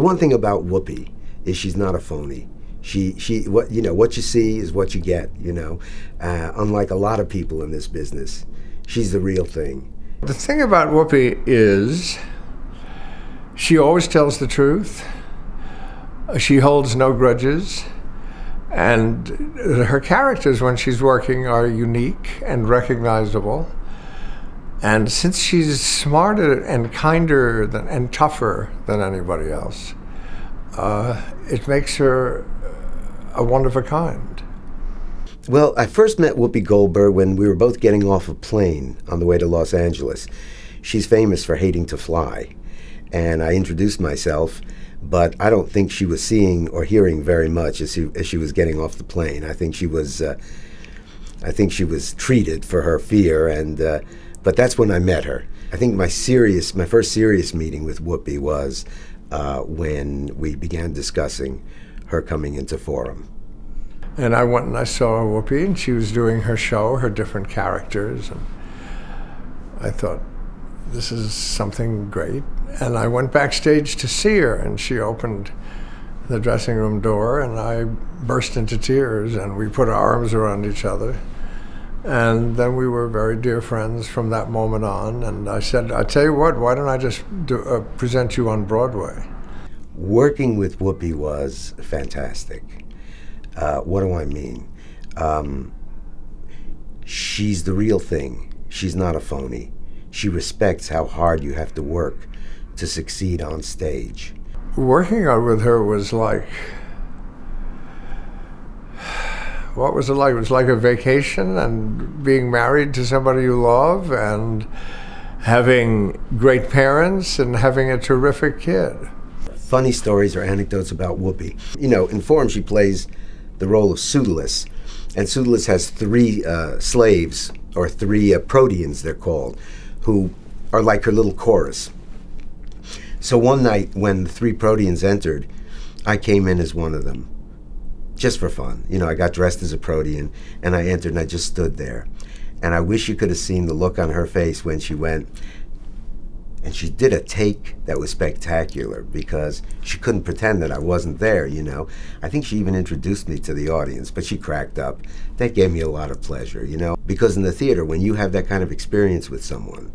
The one thing about Whoopi is she's not a phony. What you see is what you get. Unlike a lot of people in this business, she's the real thing. The thing about Whoopi is she always tells the truth. She holds no grudges. And her characters, when she's working, are unique and recognizable. And since she's smarter and kinder and tougher than anybody else, it makes her a one of a kind. Well, I first met Whoopi Goldberg when we were both getting off a plane on the way to Los Angeles. She's famous for hating to fly. And I introduced myself, but I don't think she was seeing or hearing very much as she was getting off the plane. I think she was treated for her fear, but that's when I met her. I think my first serious meeting with Whoopi was when we began discussing her coming into Forum. And I went and I saw Whoopi, and she was doing her show, her different characters, and I thought, this is something great. And I went backstage to see her, and she opened the dressing room door, and I burst into tears, and we put our arms around each other. And then we were very dear friends from that moment on. And I said, I tell you what, why don't I just present you on Broadway? Working with Whoopi was fantastic. What do I mean? She's the real thing. She's not a phony. She respects how hard you have to work to succeed on stage. Working with her was like, what was it like? It was like a vacation, and being married to somebody you love, and having great parents, and having a terrific kid. Funny stories or anecdotes about Whoopi. In Forum she plays the role of Pseudolus, and Pseudolus has three slaves, or three proteans they're called, who are like her little chorus. So one night when the three proteans entered, I came in as one of them, just for fun. I got dressed as a protean, and I entered, and I just stood there. And I wish you could have seen the look on her face when she went. And she did a take that was spectacular, because she couldn't pretend that I wasn't there, I think she even introduced me to the audience, but she cracked up. That gave me a lot of pleasure, because in the theater, when you have that kind of experience with someone,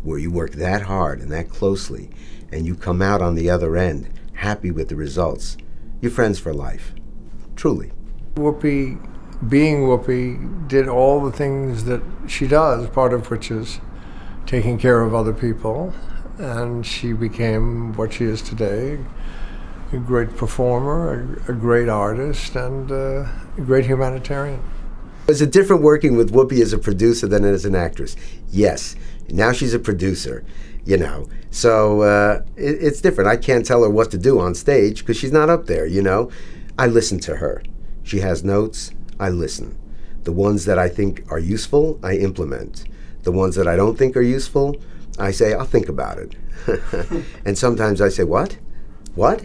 where you work that hard and that closely, and you come out on the other end happy with the results, you're friends for life. Truly. Whoopi, being Whoopi, did all the things that she does, part of which is taking care of other people, and she became what she is today, a great performer, a great artist, and a great humanitarian. Is it different working with Whoopi as a producer than as an actress? Yes. Now she's a producer, So it's different. I can't tell her what to do on stage because she's not up there, I listen to her. She has notes, I listen. The ones that I think are useful, I implement. The ones that I don't think are useful, I say, I'll think about it. And sometimes I say, what? What?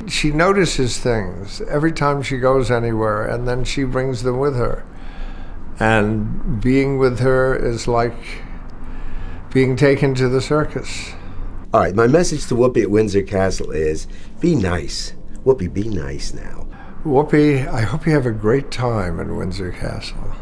She notices things every time she goes anywhere, and then she brings them with her. And being with her is like being taken to the circus. All right, my message to Whoopi at Windsor Castle is, be nice. Whoopi, be nice now. Whoopi, I hope you have a great time at Windsor Castle.